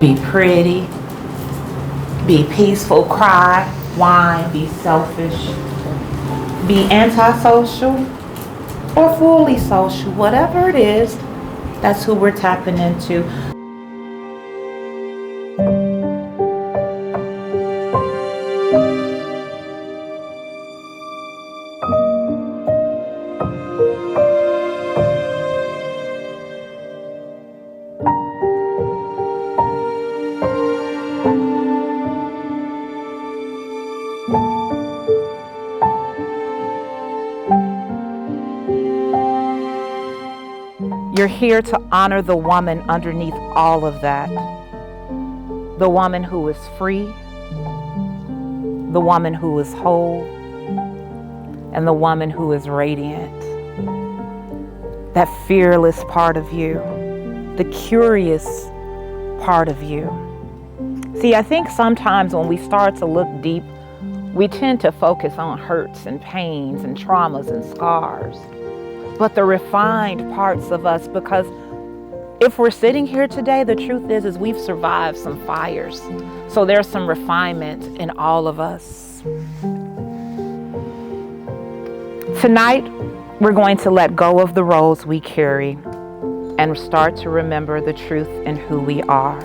Be pretty, be peaceful, cry, whine, be selfish, be antisocial, or fully social. Whatever it is, that's who we're tapping into. You're here to honor the woman underneath all of that. The woman who is free, the woman who is whole, and the woman who is radiant. That fearless part of you, the curious part of you. See, I think sometimes when we start to look deep, we tend to focus on hurts and pains and traumas and scars. But the refined parts of us, because if we're sitting here today, the truth is we've survived some fires. So there's some refinement in all of us. Tonight, we're going to let go of the roles we carry and start to remember the truth in who we are.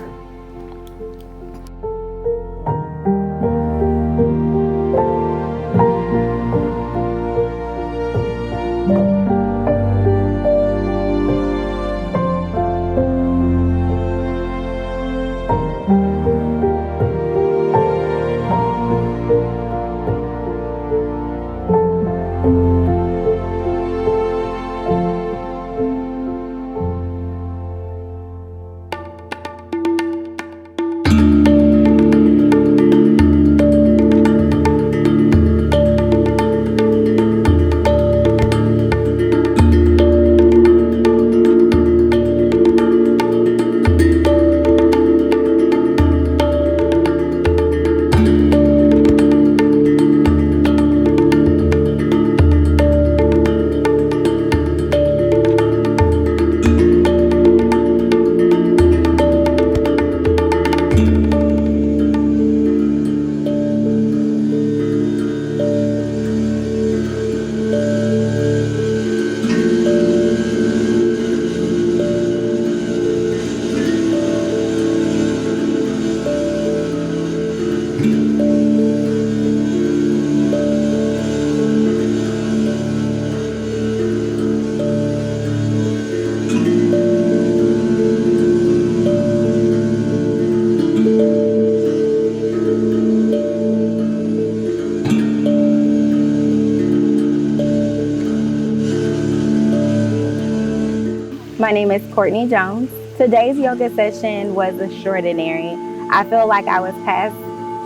My name is Courtney Jones. Today's yoga session was extraordinary. I feel like I was past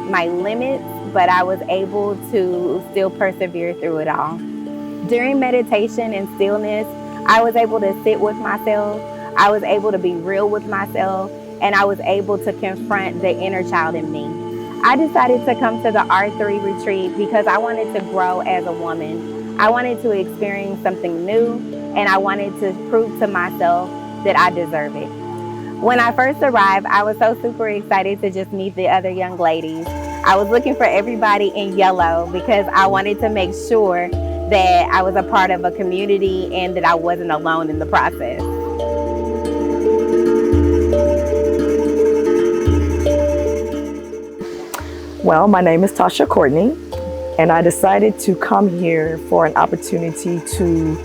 my limits, but I was able to still persevere through it all. During meditation and stillness, I was able to sit with myself. I was able to be real with myself, and I was able to confront the inner child in me. I decided to come to the R3 retreat because I wanted to grow as a woman. I wanted to experience something new, and I wanted to prove to myself that I deserve it. When I first arrived, I was so super excited to just meet the other young ladies. I was looking for everybody in yellow because I wanted to make sure that I was a part of a community and that I wasn't alone in the process. Well, my name is Tasha Courtney, and I decided to come here for an opportunity to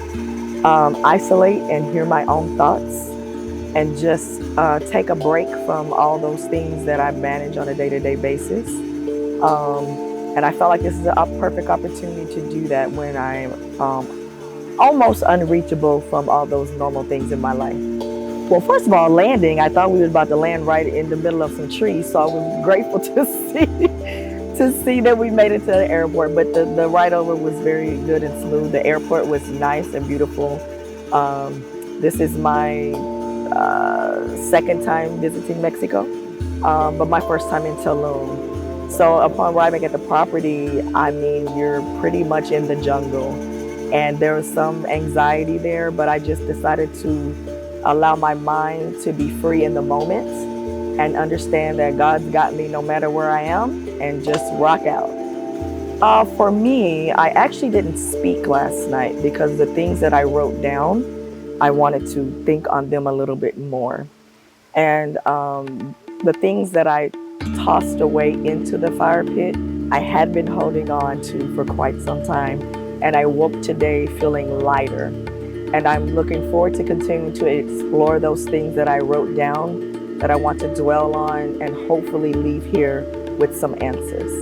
isolate and hear my own thoughts and just take a break from all those things that I manage on a day-to-day basis. And I felt like this is a perfect opportunity to do that when I'm almost unreachable from all those normal things in my life. Well, first of all, landing, I thought we were about to land right in the middle of some trees, so I was grateful to see that we made it to the airport, but the ride over was very good and smooth. The airport was nice and beautiful. This is my second time visiting Mexico, but my first time in Tulum. So upon arriving at the property, I mean, you're pretty much in the jungle, and there was some anxiety there, but I just decided to allow my mind to be free in the moment and understand that God's got me no matter where I am, and just rock out. For me, I actually didn't speak last night because the things that I wrote down, I wanted to think on them a little bit more. And the things that I tossed away into the fire pit, I had been holding on to for quite some time. And I woke today feeling lighter. And I'm looking forward to continuing to explore those things that I wrote down that I want to dwell on and hopefully leave here with some answers.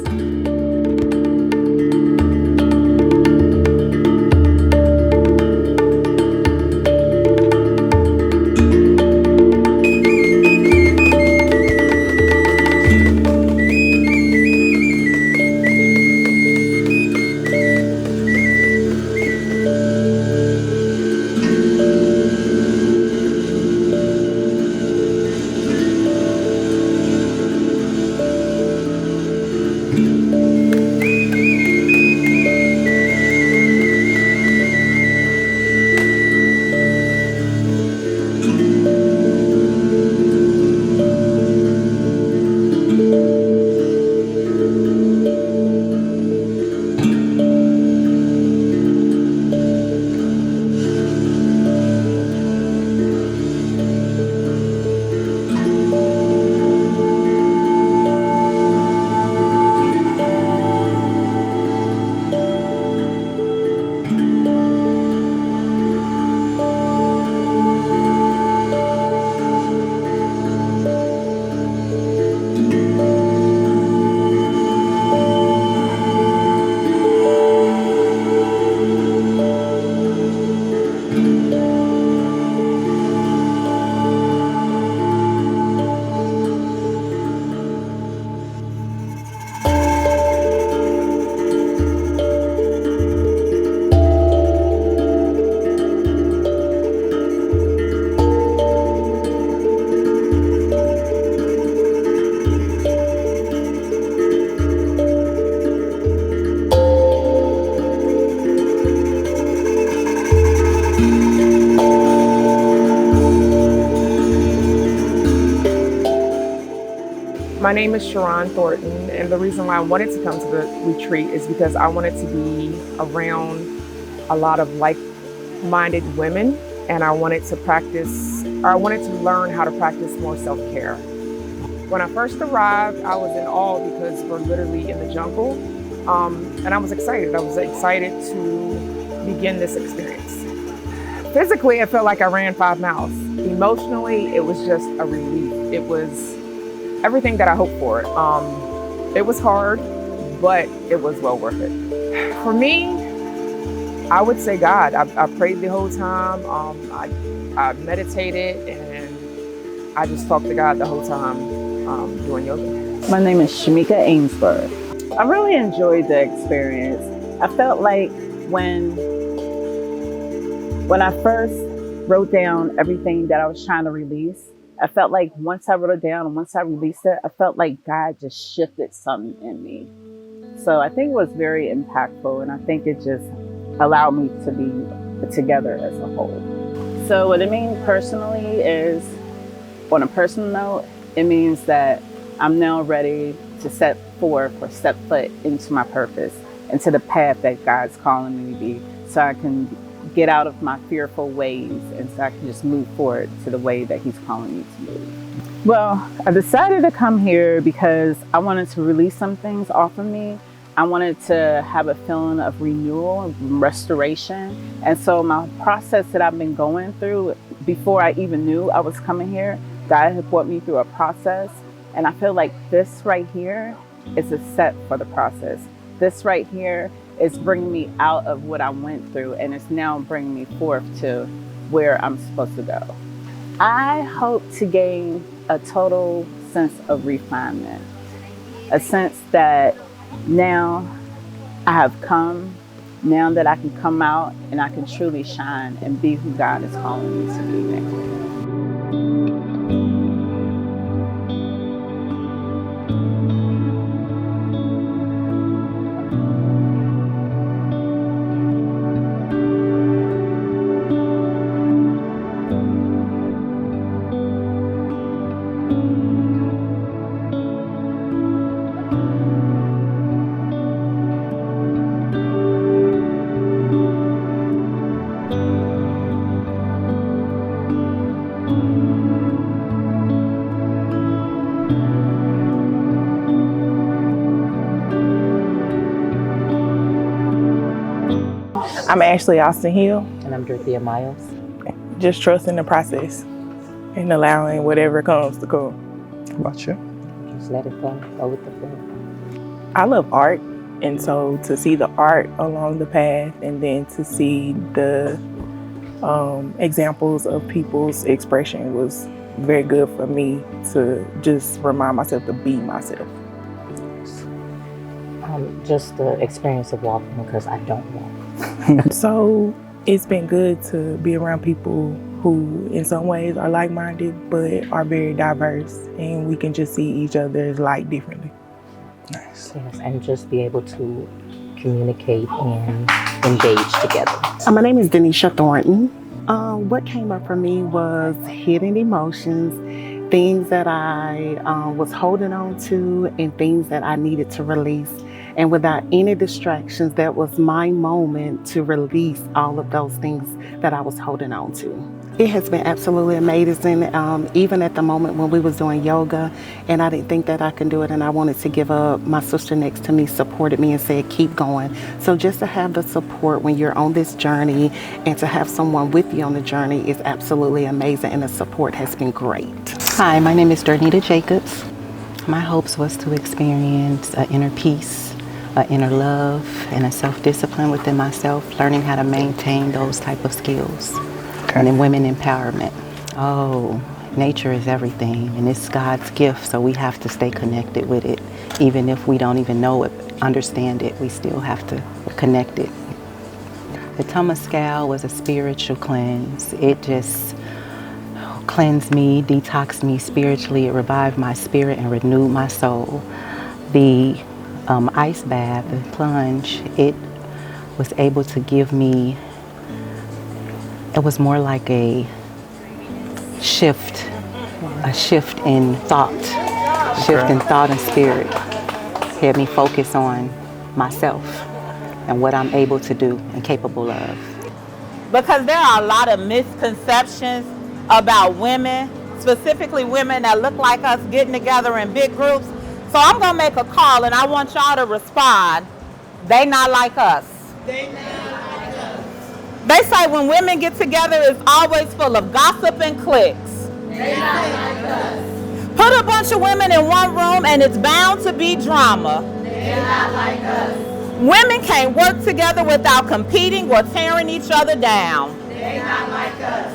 My name is Sharon Thornton, and the reason why I wanted to come to the retreat is because I wanted to be around a lot of like-minded women, and I wanted to learn how to practice more self-care. When I first arrived, I was in awe because we're literally in the jungle, and I was excited. I was excited to begin this experience. Physically, I felt like I ran 5 miles. Emotionally, it was just a relief. It was everything that I hoped for. It was hard, but it was well worth it. For me, I would say God. I prayed the whole time. I meditated, and I just talked to God the whole time doing yoga. My name is Shamika Ainsworth. I really enjoyed the experience. I felt like when I first wrote down everything that I was trying to release, I felt like once I wrote it down and once I released it, I felt like God just shifted something in me. So I think it was very impactful, and I think it just allowed me to be together as a whole. So what it means personally is, on a personal note, it means that I'm now ready to step foot into my purpose, into the path that God's calling me to be, so I can get out of my fearful ways and so I can just move forward to the way that He's calling me to move. Well, I decided to come here because I wanted to release some things off of me. I wanted to have a feeling of renewal and restoration. And so my process that I've been going through before I even knew I was coming here, God had brought me through a process. And I feel like this right here is a set for the process. This right here is bringing me out of what I went through, and it's now bringing me forth to where I'm supposed to go. I hope to gain a total sense of refinement, a sense that now I have come, now that I can come out and I can truly shine and be who God is calling me to be now. I'm Ashley Austin Hill. And I'm Dorothea Miles. Just trusting the process and allowing whatever comes to come. How about you? Just let it flow, go with the flow. I love art, and so to see the art along the path and then to see the examples of people's expression was very good for me to just remind myself to be myself. Just the experience of walking, because I don't walk. So it's been good to be around people who in some ways are like-minded but are very diverse, and we can just see each other's light differently. Nice. Yes, and just be able to communicate and engage together. My name is Denisha Thornton. What came up for me was hidden emotions, things that I was holding on to and things that I needed to release. And without any distractions, that was my moment to release all of those things that I was holding on to. It has been absolutely amazing, even at the moment when we was doing yoga and I didn't think that I could do it and I wanted to give up, my sister next to me supported me and said, keep going. So just to have the support when you're on this journey and to have someone with you on the journey is absolutely amazing, and the support has been great. Hi, my name is Dornita Jacobs. My hopes was to experience an inner peace, an inner love, and a self-discipline within myself, learning how to maintain those type of skills. And then women empowerment. Oh, nature is everything, and it's God's gift, so we have to stay connected with it. Even if we don't even know it, understand it, we still have to connect it. The Temescal was a spiritual cleanse. It just cleansed me, detoxed me spiritually. It revived my spirit and renewed my soul. The ice bath, the plunge, it was able to give me, it was more like a shift in thought, shift in thought and spirit. Had me focus on myself and what I'm able to do and capable of. Because there are a lot of misconceptions about women, specifically women that look like us getting together in big groups. So I'm gonna make a call and I want y'all to respond. They not like us. They not like us. They say when women get together, it's always full of gossip and cliques. They not like us. Put a bunch of women in one room and it's bound to be drama. They not like us. Women can't work together without competing or tearing each other down. They not like us.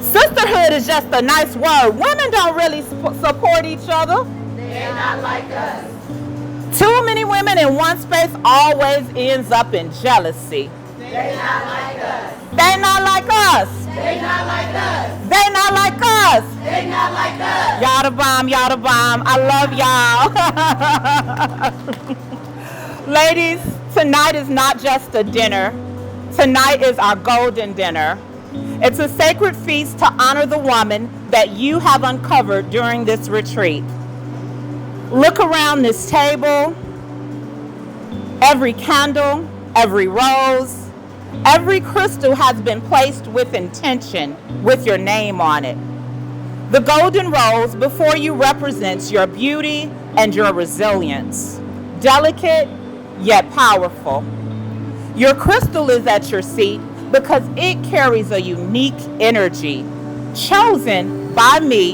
Sisterhood is just a nice word. Women don't really support each other. They're not like us. Too many women in one space always ends up in jealousy. They're not like us. They're not like us. They're not like us. They're not like us. They're not like us. Y'all the bomb, y'all the bomb. I love y'all. Ladies, tonight is not just a dinner. Tonight is our golden dinner. It's a sacred feast to honor the woman that you have uncovered during this retreat. Look around this table. Every candle, every rose, every crystal has been placed with intention, with your name on it. The golden rose before you represents your beauty and your resilience, delicate yet powerful. Your crystal is at your seat because it carries a unique energy, chosen by me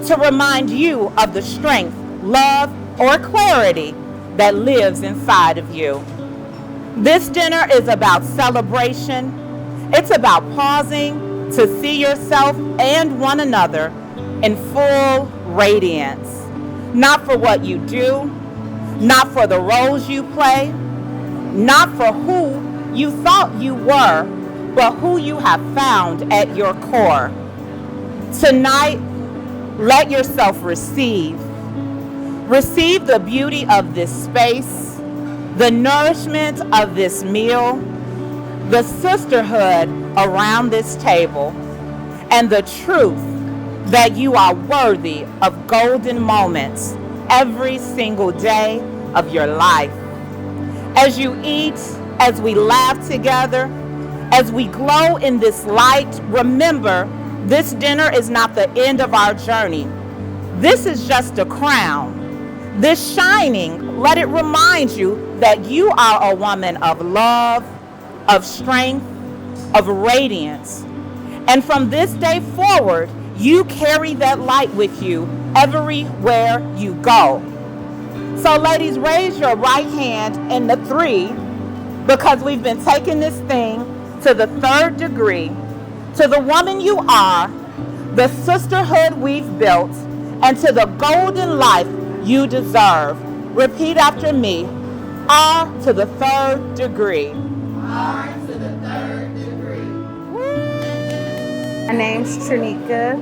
to remind you of the strength, love, or clarity that lives inside of you. This dinner is about celebration. It's about pausing to see yourself and one another in full radiance. Not for what you do, not for the roles you play, not for who you thought you were, but who you have found at your core. Tonight, let yourself receive. Receive the beauty of this space, the nourishment of this meal, the sisterhood around this table, and the truth that you are worthy of golden moments every single day of your life. As you eat, as we laugh together, as we glow in this light, remember, this dinner is not the end of our journey. This is just a crown. This shining, let it remind you that you are a woman of love, of strength, of radiance. And from this day forward, you carry that light with you everywhere you go. So ladies, raise your right hand in the 3, because we've been taking this thing to the 3rd degree, to the woman you are, the sisterhood we've built, and to the golden life you deserve. Repeat after me. R to the 3rd degree. R to the 3rd degree. My name's Trinika.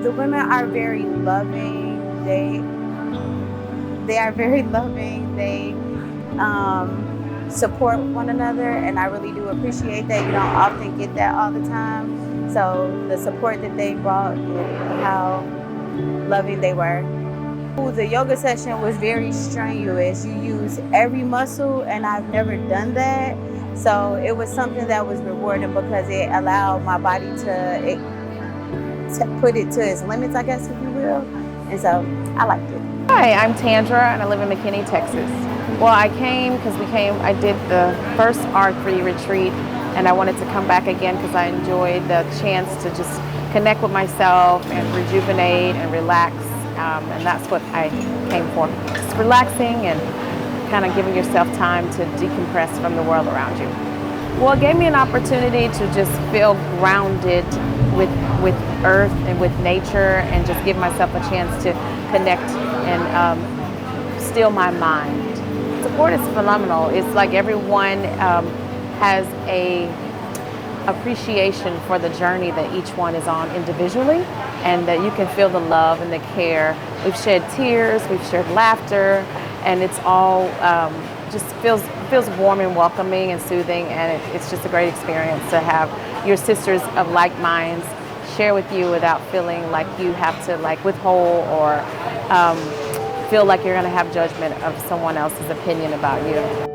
The women are very loving. They are very loving. They support one another, and I really do appreciate that. You don't often get that all the time. So the support that they brought and how loving they were. The yoga session was very strenuous. You use every muscle, and I've never done that. So it was something that was rewarding because it allowed my body to put it to its limits, I guess, if you will. And so I liked it. Hi, I'm Tandra, and I live in McKinney, Texas. Well, I came because I did the first R3 retreat, and I wanted to come back again because I enjoyed the chance to just connect with myself and rejuvenate and relax. And that's what I came for. Just relaxing and kind of giving yourself time to decompress from the world around you. Well, it gave me an opportunity to just feel grounded with earth and with nature, and just give myself a chance to connect and still my mind. Support is phenomenal. It's like everyone has a appreciation for the journey that each one is on individually, and that you can feel the love and the care. We've shed tears, we've shared laughter, and it's all just feels warm and welcoming and soothing, and it's just a great experience to have your sisters of like minds share with you without feeling like you have to withhold or feel like you're going to have judgment of someone else's opinion about you.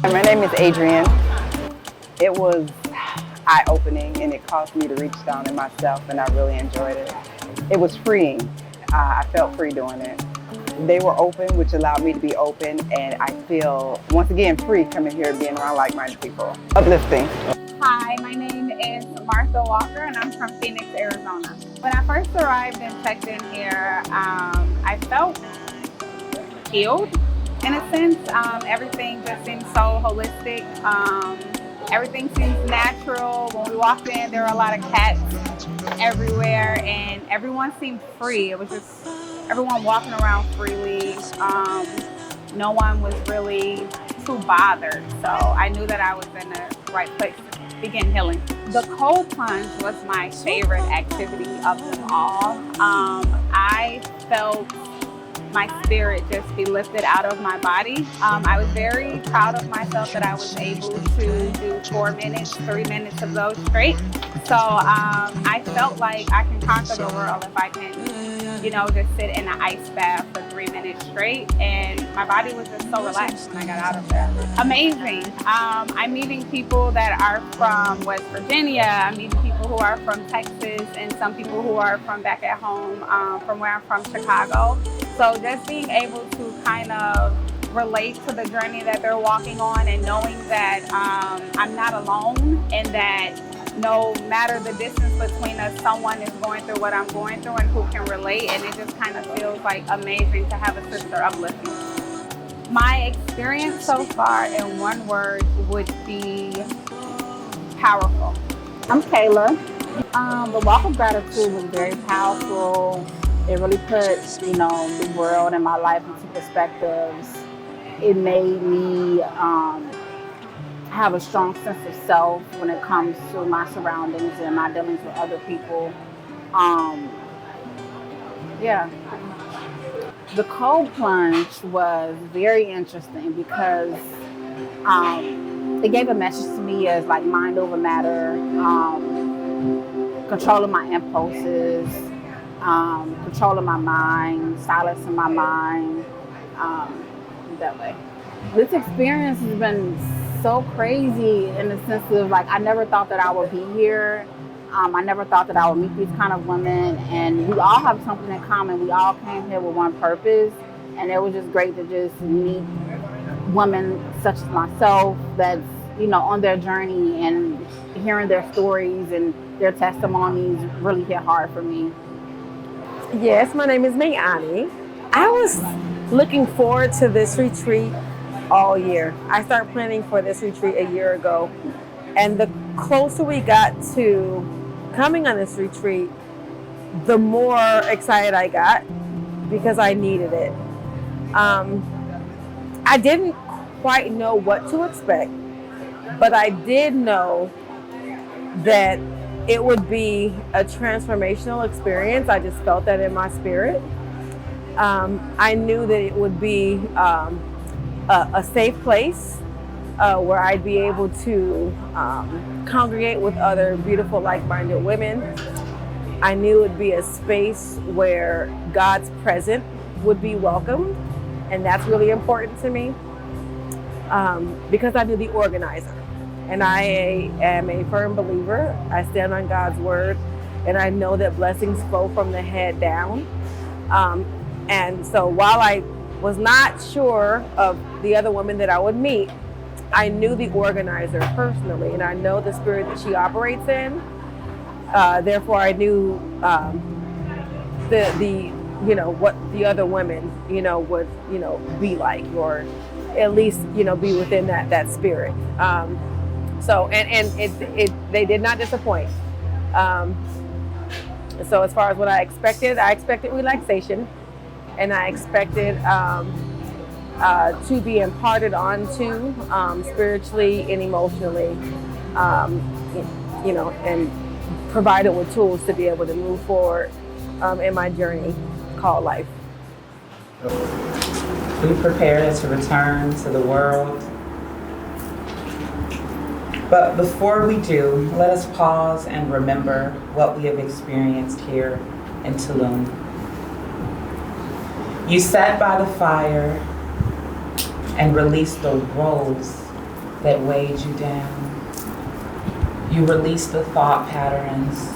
My name is Adrienne. It was eye-opening, and it caused me to reach down in myself, and I really enjoyed it. It was freeing. I felt free doing it. They were open, which allowed me to be open, and I feel, once again, free coming here and being around like-minded people. Uplifting. Hi, my name is Martha Walker, and I'm from Phoenix, Arizona. When I first arrived and checked in here, I felt healed in a sense. Everything just seemed so holistic. Everything seems natural. When we walked in, there were a lot of cats everywhere, and everyone seemed free. It was just everyone walking around freely. No one was really too bothered, so I knew that I was in the right place to begin healing. The cold plunge was my favorite activity of them all. I felt my spirit just be lifted out of my body. I was very proud of myself that I was able to do 4 minutes, 3 minutes of those straight. So I felt like I can conquer the world if I can, just sit in an ice bath for 3 minutes straight. And my body was just so relaxed when I got out of there. Amazing. I'm meeting people that are from West Virginia. I'm meeting people who are from Texas, and some people who are from back at home, from where I'm from, Chicago. So just being able to kind of relate to the journey that they're walking on, and knowing that I'm not alone, and that no matter the distance between us, someone is going through what I'm going through and who can relate. And it just kind of feels like amazing to have a sister uplift me. My experience so far in one word would be powerful. I'm Kayla. The walk of gratitude was very powerful. It really put, the world and my life into perspectives. It made me have a strong sense of self when it comes to my surroundings and my dealings with other people. Yeah. The cold plunge was very interesting because it gave a message to me as like mind over matter, controlling my impulses, controlling my mind, silencing my mind, that way. This experience has been so crazy in the sense of like I never thought that I would be here. I never thought that I would meet these kind of women, and we all have something in common. We all came here with one purpose, and it was just great to just meet women such as myself that's on their journey, and hearing their stories and their testimonies really hit hard for me. Yes, my name is Mayani. I was looking forward to this retreat all year. I started planning for this retreat a year ago, and the closer we got to coming on this retreat, the more excited I got because I needed it. I didn't quite know what to expect, but I did know that it would be a transformational experience. I just felt that in my spirit. I knew that it would be a safe place where I'd be able to congregate with other beautiful, like-minded women. I knew it would be a space where God's presence would be welcomed, and that's really important to me because I knew the organizer. And I am a firm believer. I stand on God's word, and I know that blessings flow from the head down. And so while I was not sure of the other women that I would meet, I knew the organizer personally, and I know the spirit that she operates in. Therefore, I knew what the other women would be like, or at least be within that spirit. So they did not disappoint. So as far as what I expected relaxation, and I expected to be imparted onto spiritually and emotionally, and provided with tools to be able to move forward in my journey called life. We prepare to return to the world. But before we do, let us pause and remember what we have experienced here in Tulum. You sat by the fire and released the roles that weighed you down. You released the thought patterns,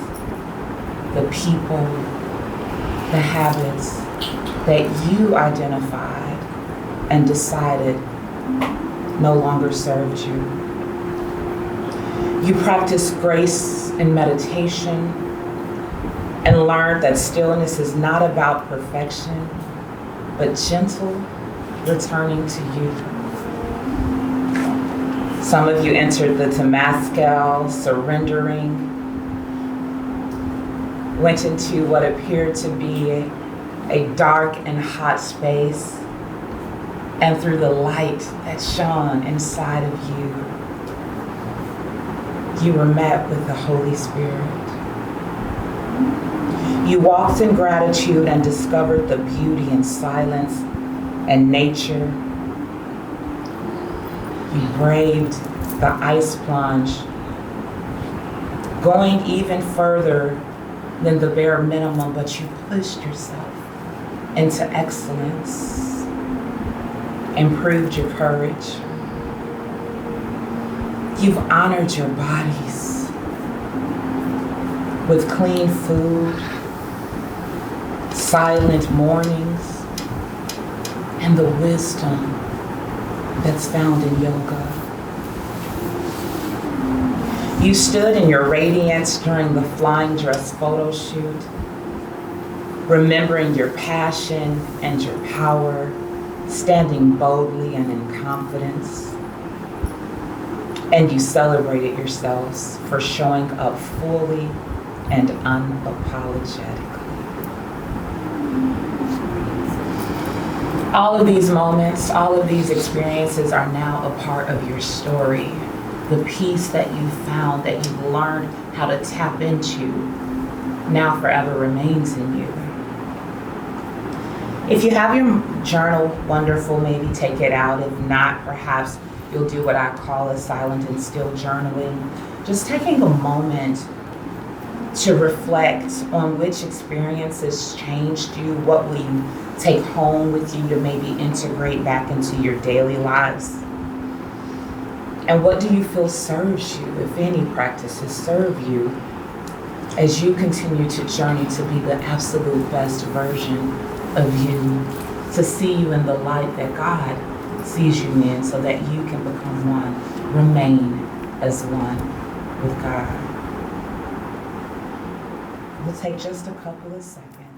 the people, the habits that you identified and decided no longer served you. You practiced grace in meditation and learned that stillness is not about perfection, but gentle returning to you. Some of you entered the Temazcal, surrendering, went into what appeared to be a dark and hot space, and through the light that shone inside of you, you were met with the Holy Spirit. You walked in gratitude and discovered the beauty in silence and nature. You braved the ice plunge, going even further than the bare minimum, but you pushed yourself into excellence, improved your courage. You've honored your bodies with clean food, silent mornings, and the wisdom that's found in yoga. You stood in your radiance during the flying dress photo shoot, remembering your passion and your power standing boldly and in confidence. And you celebrated yourselves for showing up fully and unapologetically. All of these moments, all of these experiences are now a part of your story. The peace that you found, that you've learned how to tap into, now forever remains in you. If you have your journal, wonderful, maybe take it out. If not, perhaps you'll do what I call a silent and still journaling. Just taking a moment to reflect on which experiences changed you, what will you take home with you to maybe integrate back into your daily lives? And what do you feel serves you, if any practices serve you, as you continue to journey to be the absolute best version of you, to see you in the light that God sees you in, so that you can become one, remain as one with God. We'll take just a couple of seconds.